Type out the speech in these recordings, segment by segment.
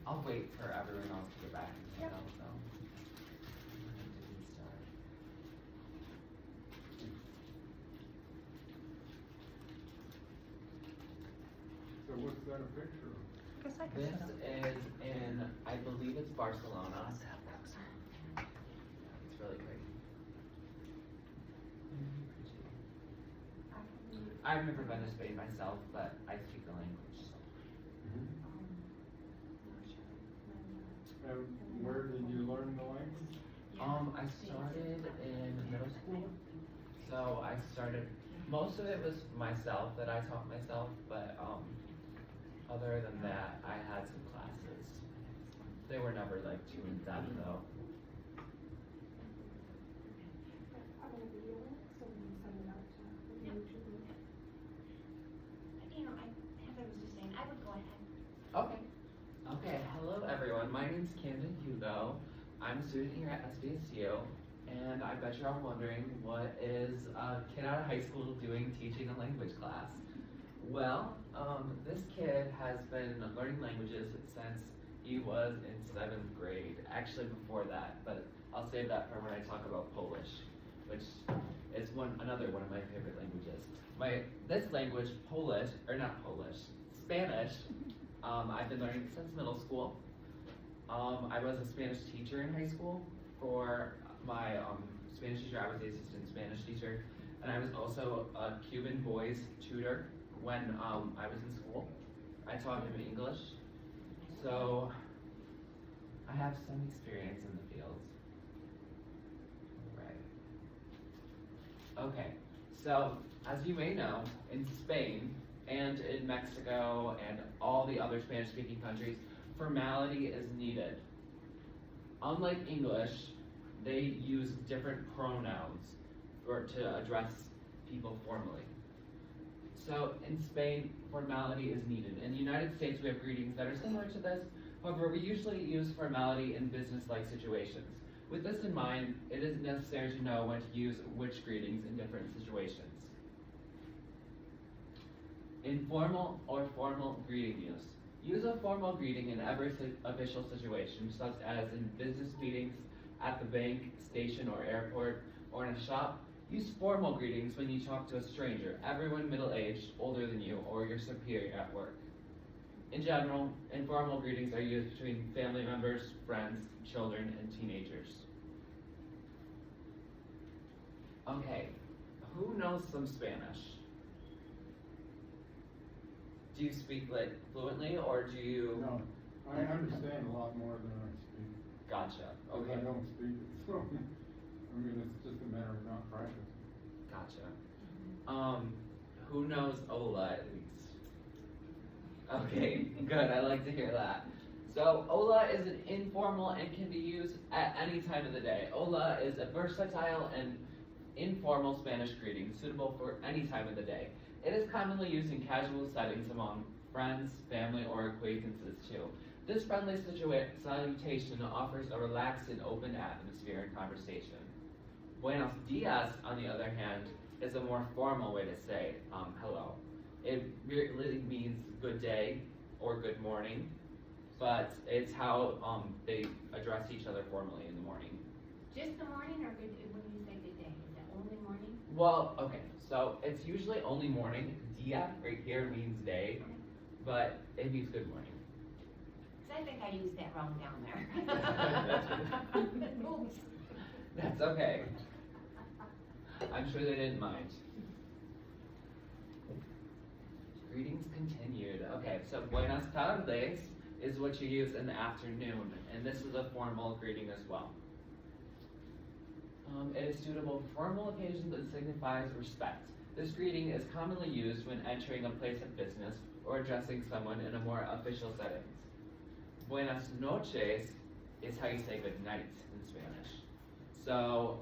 I'll wait for everyone else to get back. Yep. So. Start. So what's that a picture of? I guess I can This sit up. is in, I believe it's Barcelona. It's really great. I've never been to Spain myself, but I speak the language. So. And where did you learn the language? I started in middle school. So I started, most of it was myself that I taught myself, but other than that, I had some classes. They were never like too in depth though. I'm gonna video it, so we can send it out to YouTube. You know, Heather was just saying, I would go ahead. Okay. Okay, hello everyone. My name's Camden Hugo. I'm a student here at SDSU, and I bet you're all wondering, what is a kid out of high school doing teaching a language class? Well, this kid has been learning languages since he was in 7th grade. Actually before that, but I'll save that for when I talk about Polish, which is another one of my favorite languages. This language, Spanish, I've been learning since middle school. I was a Spanish teacher in high school. For my Spanish teacher, I was the assistant Spanish teacher, and I was also a Cuban boys tutor when I was in school. I taught him English, so I have some experience in the field. Right. Okay, so as you may know, in Spain and in Mexico and all the other Spanish-speaking countries, formality is needed. Unlike English, they use different pronouns to address people formally. So in Spain, formality is needed. In the United States, we have greetings that are similar to this. However, we usually use formality in business-like situations. With this in mind, it is necessary to know when to use which greetings in different situations. Informal or formal greeting use. Use a formal greeting in every official situation, such as in business meetings, at the bank, station, or airport, or in a shop. Use formal greetings when you talk to a stranger, everyone middle-aged, older than you, or your superior at work. In general, informal greetings are used between family members, friends, children, and teenagers. Okay, who knows some Spanish? Do you speak like fluently, or do you? No, I understand a lot more than I speak. Gotcha. Because Okay. I don't speak it, so, I mean, it's just a matter of not practicing. Gotcha. Who knows Ola at least? Okay, good. I like to hear that. So Ola is an informal and can be used at any time of the day. Ola is a versatile and informal Spanish greeting suitable for any time of the day. It is commonly used in casual settings among friends, family, or acquaintances too. This friendly salutation offers a relaxed and open atmosphere in conversation. Buenos dias, on the other hand, is a more formal way to say hello. It really means good day or good morning, but it's how they address each other formally in the morning. Just the morning or good, when you say good day, is that only morning? Well, okay, so it's usually only morning. Dia right here means day, but it means good morning. Because I think I used that wrong down there. Oops. That's okay. I'm sure they didn't mind. Greetings continued. Okay, so buenas tardes is what you use in the afternoon, and this is a formal greeting as well. It is suitable for formal occasions and signifies respect. This greeting is commonly used when entering a place of business or addressing someone in a more official settings. Buenas noches is how you say good night in Spanish. So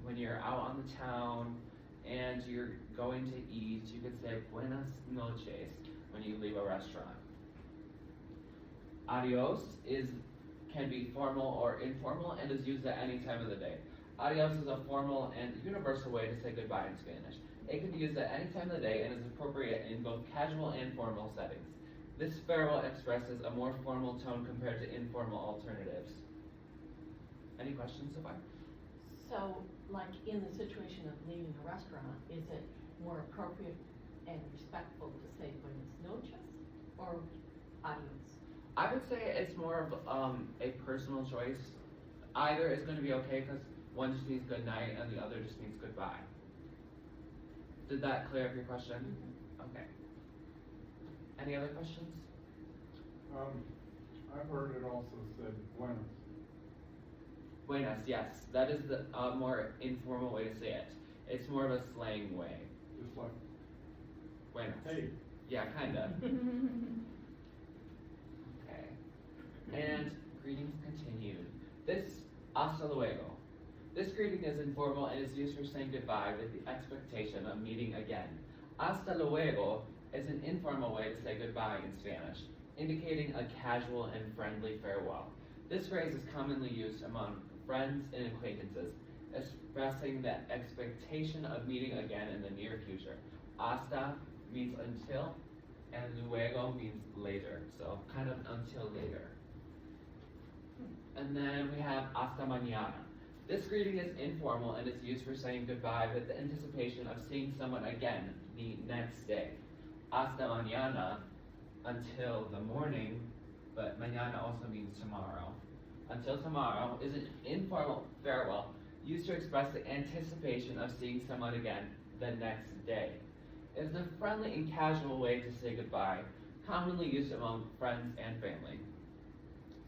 when you're out on the town and you're going to eat, you could say buenas noches when you leave a restaurant. Adios can be formal or informal and is used at any time of the day. Adios is a formal and universal way to say goodbye in Spanish. It can be used at any time of the day and is appropriate in both casual and formal settings. This farewell expresses a more formal tone compared to informal alternatives. Any questions so far? So, like in the situation of leaving a restaurant, is it more appropriate and respectful to say buenas noches or adios? I would say it's more of a personal choice. Either is going to be okay because one just means good night and the other just means goodbye. Did that clear up your question? Okay. Any other questions? I've heard it also said buenas. Buenas, yes. That is the more informal way to say it. It's more of a slang way. Just like, Buenas. hey. Yeah, kinda. Okay. And greetings continued. This hasta luego. This greeting is informal and is used for saying goodbye with the expectation of meeting again. Hasta luego is an informal way to say goodbye in Spanish, indicating a casual and friendly farewell. This phrase is commonly used among friends and acquaintances, expressing the expectation of meeting again in the near future. Hasta means until, and luego means later, so kind of until later. And then we have hasta mañana. This greeting is informal and is used for saying goodbye with the anticipation of seeing someone again the next day. Hasta mañana, until the morning, but mañana also means tomorrow. Until tomorrow is an informal farewell used to express the anticipation of seeing someone again the next day. It is a friendly and casual way to say goodbye, commonly used among friends and family.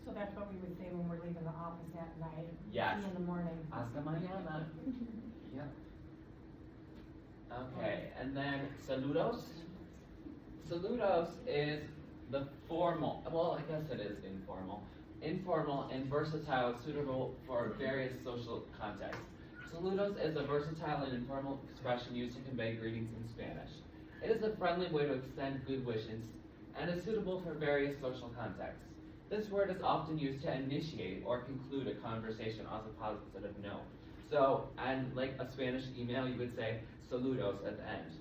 So that's what we would say when we're leaving the office at night. Yes. See you in the morning. Hasta mañana. Yep. Okay, and then saludos. Saludos is the formal, well, I guess it is informal and versatile, suitable for various social contexts. Saludos is a versatile and informal expression used to convey greetings in Spanish. It is a friendly way to extend good wishes and is suitable for various social contexts. This word is often used to initiate or conclude a conversation on a positive note. So, and like a Spanish email, you would say saludos at the end.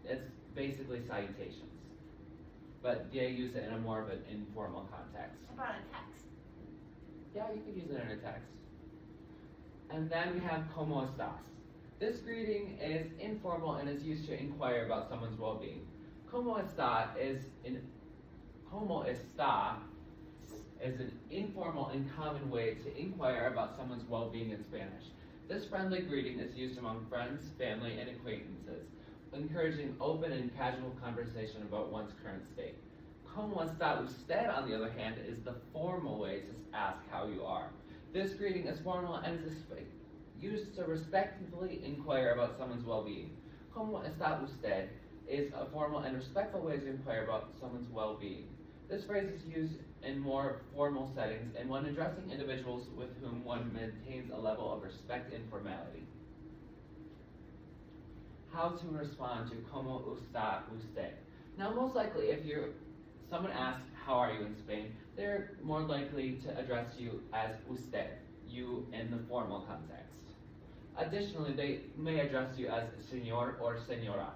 It's basically salutations. But they use it in a more of an informal context. How about a text? Yeah, you could use it in a text. And then we have como estás. This greeting is informal and is used to inquire about someone's well-being. Como está is an informal and common way to inquire about someone's well-being in Spanish. This friendly greeting is used among friends, family, and acquaintances, encouraging open and casual conversation about one's current state. Como está usted, on the other hand, is the formal way to ask how you are. This greeting is formal and is used to respectfully inquire about someone's well-being. Como está usted is a formal and respectful way to inquire about someone's well-being. This phrase is used in more formal settings and when addressing individuals with whom one maintains a level of respect and formality. How to respond to como está usted. Now, most likely, if someone asks, how are you in Spain, they're more likely to address you as usted, you in the formal context. Additionally, they may address you as señor or señora,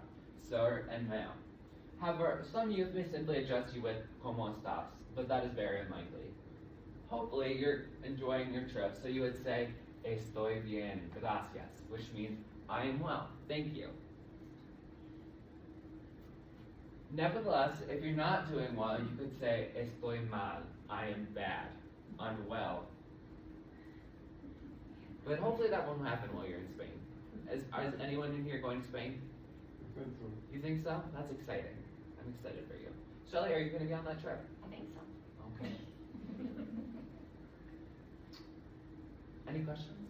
sir and ma'am. However, some youth may simply address you with como estás, but that is very unlikely. Hopefully, you're enjoying your trip, so you would say, estoy bien, gracias, which means, I am well, thank you. Nevertheless, if you're not doing well, you could say, estoy mal, I am bad, unwell. But hopefully that won't happen while you're in Spain. Is anyone in here going to Spain? I think so. You think so? That's exciting. I'm excited for you. Shelly, are you going to be on that trip? I think so. Okay. Any questions?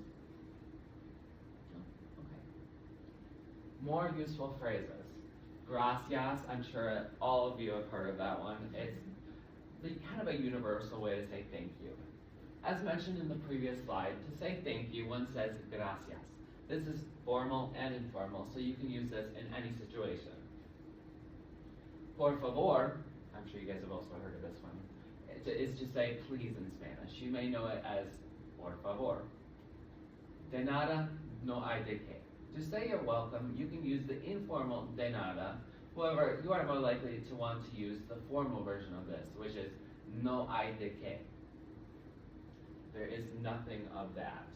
No? Okay. More useful phrases. Gracias, I'm sure all of you have heard of that one. It's kind of a universal way to say thank you. As mentioned in the previous slide, to say thank you, one says gracias. This is formal and informal, so you can use this in any situation. Por favor, I'm sure you guys have also heard of this one, is to say please in Spanish. You may know it as por favor. De nada, no hay de qué. To say you're welcome, you can use the informal de nada However, you are more likely to want to use the formal version of this, which is no hay de qué. There is nothing of that,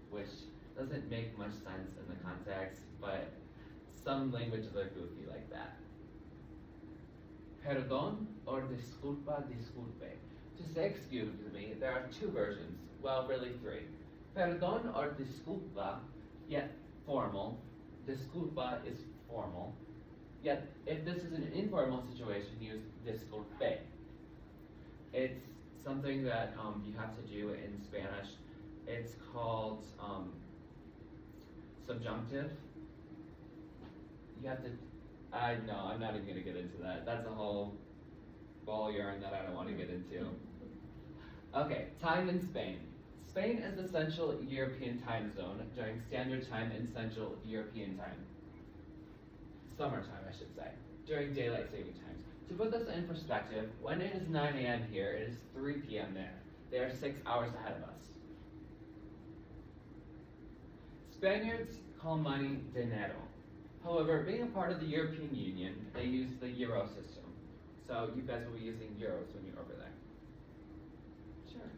which doesn't make much sense in the context, but some languages are goofy like that. Perdón or disculpa, disculpe. To say excuse me, there are two versions, well, really three. Perdón or disculpa, yet formal. Disculpa is formal. Yet, if this is an informal situation, use disculpe. It's something that you have to do in Spanish. It's called subjunctive. You have to, no, I'm not even gonna get into that. That's a whole ball of yarn that I don't wanna get into. Okay, time in Spain. Spain is the Central European time zone during Standard Time and Central European time. Summertime, I should say, during daylight saving times. To put this in perspective, when it is 9 a.m. here, it is 3 p.m. there. They are 6 hours ahead of us. Spaniards call money dinero. However, being a part of the European Union, they use the euro system. So you guys will be using euros when you're over there. Sure.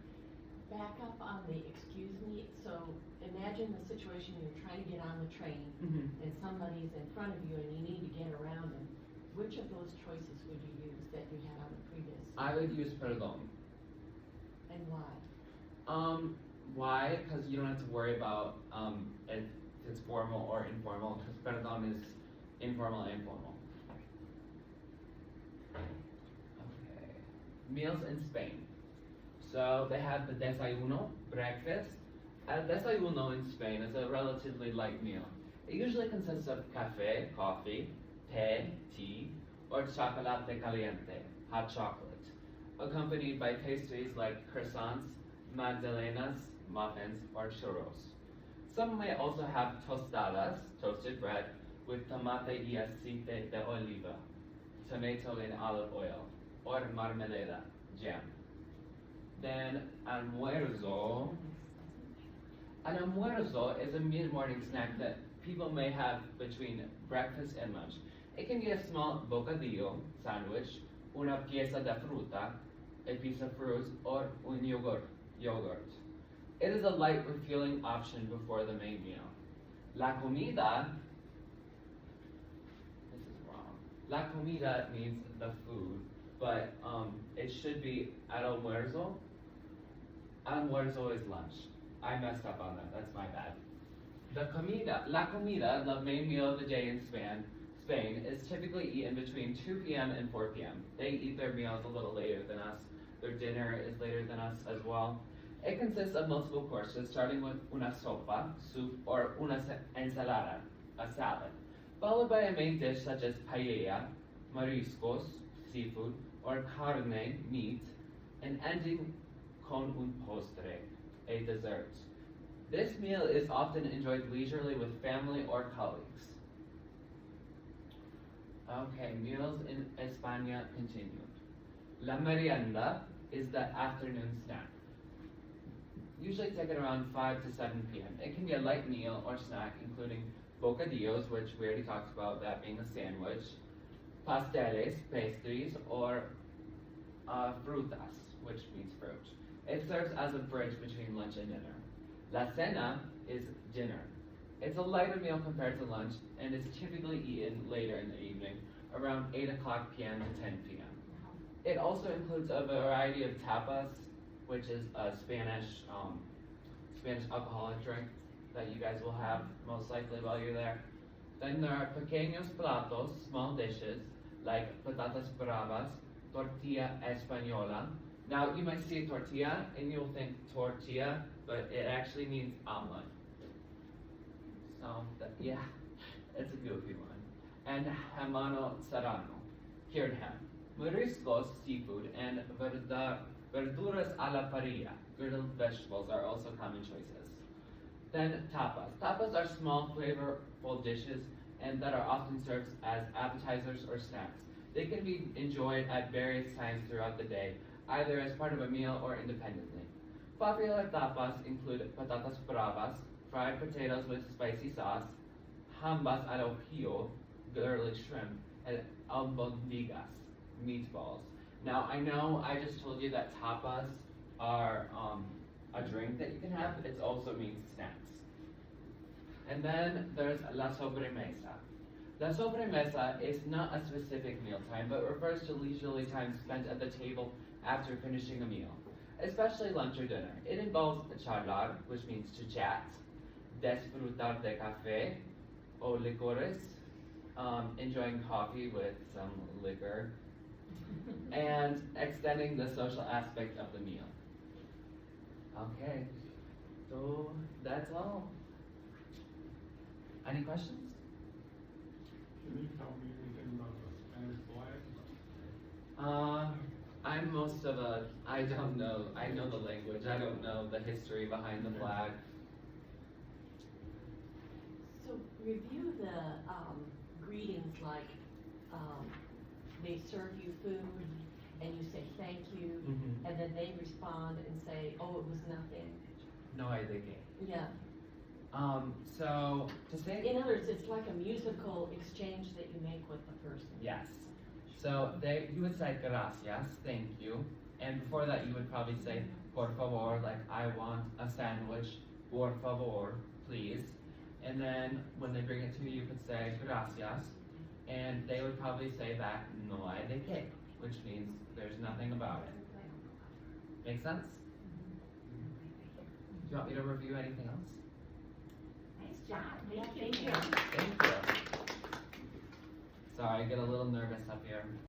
Back up on the excuse me, so imagine the situation, you're trying to get on the train, and somebody's in front of you and you need to get around them. Which of those choices would you use that you had on the previous? I would use perdón. And why? Why? Because you don't have to worry about if it's formal or informal, because perdón is informal and formal. Okay. Meals in Spain. So they have the desayuno, breakfast. El desayuno in Spain is a relatively light meal. It usually consists of café, coffee, té, tea, or chocolate caliente, hot chocolate, accompanied by pastries like croissants, magdalenas, muffins, or churros. Some may also have tostadas, toasted bread, with tomate y aceite de oliva, tomato and olive oil, or marmelada, jam. Then almuerzo. An almuerzo is a mid-morning snack that people may have between breakfast and lunch. It can be a small bocadillo, sandwich, una pieza de fruta, a piece of fruit, or un yogurt. It is a light refueling option before the main meal. La comida, this is wrong. La comida means the food, but it should be al almuerzo. Almuerzo is lunch. I messed up on that, that's my bad. La comida, the main meal of the day in Spain, is typically eaten between 2 p.m. and 4 p.m. They eat their meals a little later than us. Their dinner is later than us as well. It consists of multiple courses, starting with una sopa, soup, or una ensalada, a salad, followed by a main dish such as paella, mariscos, seafood, or carne, meat, and ending con un postre, a dessert. This meal is often enjoyed leisurely with family or colleagues. Okay, meals in España continued. La merienda is the afternoon snack. Usually taken around 5 to 7 p.m. It can be a light meal or snack, including bocadillos, which we already talked about, that being a sandwich, pasteles, pastries, or frutas, which means fruit. It serves as a bridge between lunch and dinner. La cena is dinner. It's a lighter meal compared to lunch, and is typically eaten later in the evening, around 8 o'clock p.m. to 10 p.m. It also includes a variety of tapas, which is a Spanish alcoholic drink that you guys will have most likely while you're there. Then there are pequeños platos, small dishes, like patatas bravas, tortilla española. Now, you might see tortilla, and you'll think tortilla, but it actually means omelet. So, yeah, it's a goofy one. And jamano serrano, cured ham. Mariscos, seafood, and verduras a la parrilla, grilled vegetables, are also common choices. Then tapas. Tapas are small, flavorful dishes and that are often served as appetizers or snacks. They can be enjoyed at various times throughout the day, either as part of a meal or independently. Popular tapas include patatas bravas, fried potatoes with spicy sauce, jambas al ajillo, garlic shrimp, and albondigas, meatballs. Now, I know I just told you that tapas are a drink that you can have, but it also means snacks. And then there's la sobremesa. La sobremesa is not a specific mealtime, but refers to leisurely time spent at the table after finishing a meal, especially lunch or dinner. It involves charlar, which means to chat, disfrutar de café o licores, enjoying coffee with some liquor, and extending the social aspect of the meal. Okay, so that's all. Any questions? Can you tell me anything about the Spanish flag? I'm most of a, I don't know, I know the language, I don't know the history behind the flag. So review the, greetings like, they serve you food and you say thank you, and then they respond and say, oh, it was nothing. No idea. Yeah. So to say, In other words, it's like a musical exchange that you make with the person. yes. So you would say gracias, thank you, and before that you would probably say por favor, like I want a sandwich, por favor, please. And then when they bring it to you, you could say gracias, and they would probably say back no hay de qué, which means there's nothing about it. Make sense? Do you want me to review anything else? Nice job, Yeah, thank you. thank you. Thank you. Sorry, I get a little nervous up here.